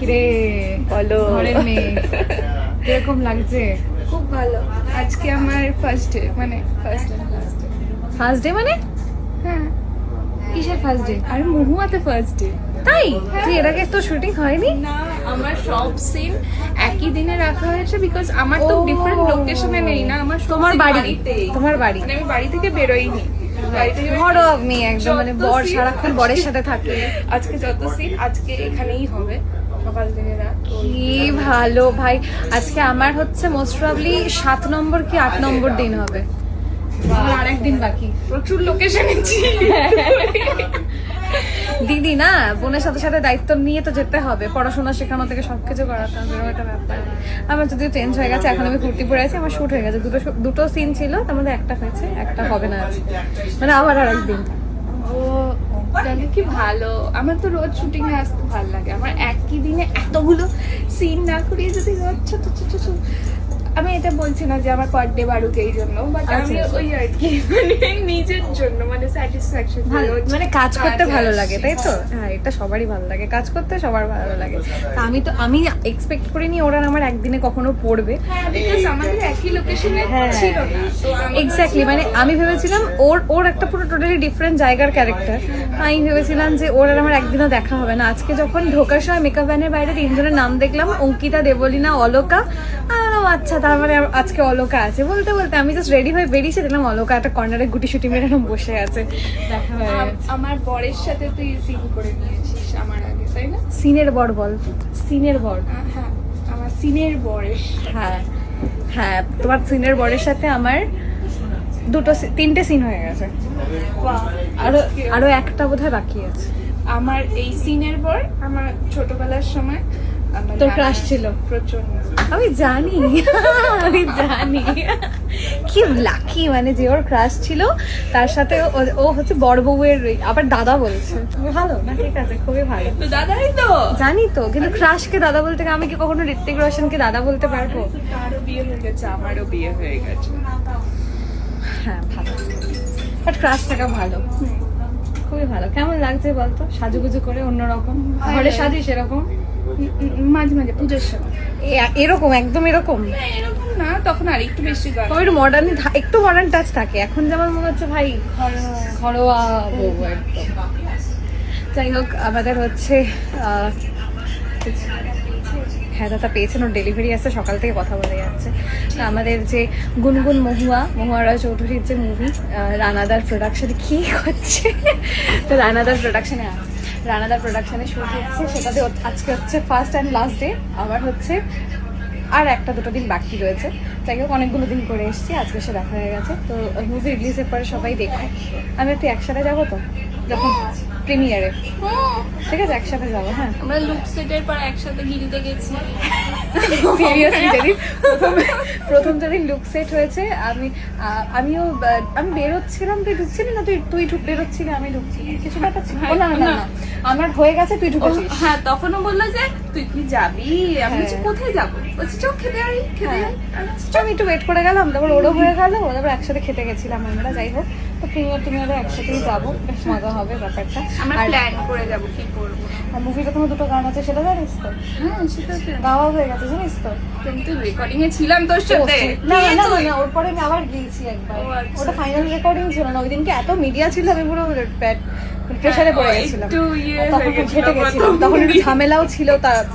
কিরে বলো। ঘরের মেয়ে কিরকম লাগছে? খুব ভালো। আজকে আমার ফার্স্ট ডে, মানে ফার্স্ট ডে মানে হ্যাঁ, কিসের ফার্স্ট ডে? আর মহুয়াতে ফার্স্ট ডে। তাই তুই এর আগে তো শুটিং হয়নি? না, আমার সব সিন একই দিনে রাখা হয়েছে বিকজ আমার তো ও। ডিফারেন্ট লোকেশনে নেই না, আমার সব তোমার scene বাড়ি বাড়িতেই। তোমার বাড়ি মানে আমি বাড়ি থেকে বেরোইনি, বাড়ি থেকে ঘর মেয়ে একদম মানে যত বর scene- সারাক্ষণ বরের সাথে থাকে। আজকে যত সিন আজকে এখানেই হবে, সকাল থেকে রাত। কি ভালো ভাই। আজকে আমার হচ্ছে মোস্ট প্রবাবলি 7 নম্বর কি 8 নম্বর দিন হবে, আমার আরেকদিন বাকি। প্রচুর লোকেশন এসেছি। দিদি না, বোনের সাথে সাথে দায়িত্ব নিয়ে তো যেতে হবে, পড়াশোনা শেখানো থেকে সবকিছু করাতে হবে, এরকম একটা ব্যাপার। আমার যদিও চেঞ্জ হয়ে গেছে, এখন আমি কুর্তি পরে আছি, আমার শুট হয়ে গেছে, দুটো সিন ছিল, তার মধ্যে একটা হয়েছে, একটা হবে না আজকে, মানে আবার আরেকদিন। ও তাহলে কি ভালো। আমার তো রোজ শুটিং এ আসতে ভালো লাগে, আমার একই দিনে এতগুলো সিন না করিয়ে যদি রোজ ছোট ছোট ছোট, আমি এটা বলছি না যে আমার পার ডে বাড়ুক এই জন্য, বাট আমি আচ্ছা। ওই আর কি মানে নিজের জন্য মানে স্যাটিসফ্যাকশন, মানে কাজ করতে ভালো লাগে, তাই তো? হ্যাঁ, এটা সবারই ভালো লাগে, কাজ করতে সবার ভালো লাগে। তা আমি এক্সপেক্ট করিনি ওরা আমার একদিনে কখনো পড়বে। হ্যাঁ, বিকজ আমাদের একই লোকেশনে হ্যাঁ। ছিল না, তো আমার এক্স্যাক্টলি, মানে আমি ভেবেছিলাম ওর একটা পুরো টোটালি ডিফারেন্ট জায়গার ক্যারেক্টার, আমি ভেবেছিলাম যে ওর আর আমার একদিনও দেখা হবে না। আজকে যখন ঢোকার সময় মেকআপ ভ্যানের বাইরে তিনজনের নাম দেখলাম, অঙ্কিতা, দেবলীনা, অলকা, আচ্ছা তার মানে আজকে অলকা আছে। বলতে বলতে আমি জাস্ট রেডি হয়ে বেরিয়েছি, দেখলাম অলকা একটা কর্নারে গুটি শুটি মেরে এরকম বসে আছে, দেখা হয়ে গেছে। আমার বরের সাথে তুই সিন করে নিয়েছিস আমার আগে, তাই না? সিনের বর বল, সিনের বর। হ্যাঁ, আমার সিনের বরের। হ্যাঁ হ্যাঁ, তোমার সিনের বরের সাথে আমার তিনটে সিন হয়ে গেছে, আরো একটা বোধহয় বাকি আছে। আমার এই সিনের পর আমার ছোটবেলার সময় আমার তোর নানা crush ছিল? প্রচন্ড। আমি জানি আমি জানি, কি লাকি মানে যে ওর ক্রাশ ছিল, তার সাথে ও হচ্ছে বড় বউয়ের আবার দাদা বলছে। ভালো না, ঠিক আছে, খুবই ভালো। তো দাদাই তো। জানি তো, কিন্তু ক্রাশকে দাদা বলতে আমি কি কখনো ঋত্বিক রোশনকে দাদা বলতে পারবো? তারও বিয়ে হয়ে গেছে, আমারও বিয়ে হয়ে গেছে। হ্যাঁ ভালো, বাট ক্রাশ থাকা ভালো, খুবই ভালো। কেমন লাগছে বলতো সাজুগুজু করে অন্যরকম? ঘরে সাজিস এরকম? মাঝে মাঝে পুজোর সময়। এরকম একদম এরকম? এরকম না, তখন আর একটু বেশি গান। একটু মডার্ন, একটু মডার্ন টাচ থাকে। এখন যেমন মনে হচ্ছে ভাই ঘরোয়া বউ একদম। যাই হোক, আমাদের হচ্ছে হ্যাঁ দাদা পেয়েছেন, ওর ডেলিভারি আসছে, সকাল থেকে কথা বলে যাচ্ছে। তো আমাদের যে গুনগুন মহুয়া রায় চৌধুরীর যে মুভি রানাদার প্রোডাকশনে, কি হচ্ছে তো রানাদার প্রোডাকশনে শুট হচ্ছে, সেটাতে আজকে হচ্ছে ফার্স্ট অ্যান্ড লাস্ট ডে। আবার হচ্ছে আর একটা দুটো দিন বাকি রয়েছে। যাই হোক, অনেকগুলো দিন করে এসেছি, আজকে সে দেখা হয়ে গেছে। তো মুভি রিলিজের পরে সবাই দেখো, আমি একটু একসাথে যাবো তো যখন প্রিমিয়ারে, ঠিক আছে একসাথে যাবো। হ্যাঁ আমরা লুক সেটের পর একসাথে গিলতে গেছি। সিরিয়াসলি, যেদিন প্রথম যেদিন লুক সেট হয়েছে, আমি বেরোচ্ছিলাম, তুই ঢুকছিলি না? তুই বেরোচ্ছিলি, আমি ঢুকছি, কিছু ব্যাপার ছিল না? না আমার হয়ে গেছে, তুই ঢুকেছিস। হ্যাঁ, তখনও বললো যে তুই কি যাবি, আমি বলছি কোথায় যাবো, বলছি চল খেতে যাই। আমি একটু ওয়েট করে গেলাম, তারপর ওরও হয়ে গেল, তারপর একসাথে খেতে গেছিলাম আমরা। যাই হোক, তো প্রিমিয়ারে একসাথেই যাবো, বেশ মজা হবে ব্যাপারটা। আমরা আর প্ল্যান করে যাবো কি করবো। মুভিতে তোমার দুটো গান আছে, সেটা জানিস তো? হ্যাঁ, সেটা তো। গাওয়া হয়ে গেছে, জানিস তো? কিন্তু রেকর্ডিং এ ছিলাম তোর সাথে। না ওর পরে আমি আবার গিয়েছি একবার, ও আচ্ছা। ওটা ফাইনাল রেকর্ডিং ছিল না, ওই দিনকে এত মিডিয়া ছিল, আমি পুরো প্রেসারে পড়ে গেছিলাম, একটু ইয়ে তখন হয়ে খুব গেছিল ঘেটে গেছিলাম, প্রথম তখন একটু দিন। ঝামেলাও ছিল,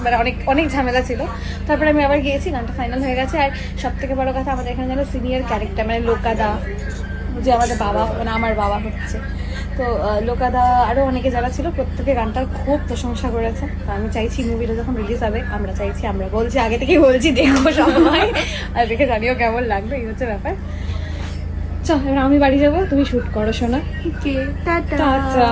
মানে অনেক ঝামেলা ছিল। তারপরে আমি আবার গিয়েছি, গানটা ফাইনাল হয়ে গেছে। আর সব থেকে বড় কথা, আমাদের এখানে যেন সিনিয়র ক্যারেক্টার মানে লোকাদা, যে আমাদের বাবা, মানে আমার বাবা হচ্ছে, তো লোকাদা আরও অনেকে যারা ছিল, প্রত্যেকে গানটার খুব প্রশংসা করেছে। তো আমি চাইছি মুভিটা যখন রিলিজ হবে, আমরা বলছি, আগে থেকেই বলছি, দেখো সবাই, আর দেখে জানিও কেমন লাগবে, এই হচ্ছে ব্যাপার। চল এবার আমি বাড়ি যাবো, তুমি শুট করো, শোনা। ওকে, টাটা। টাটা।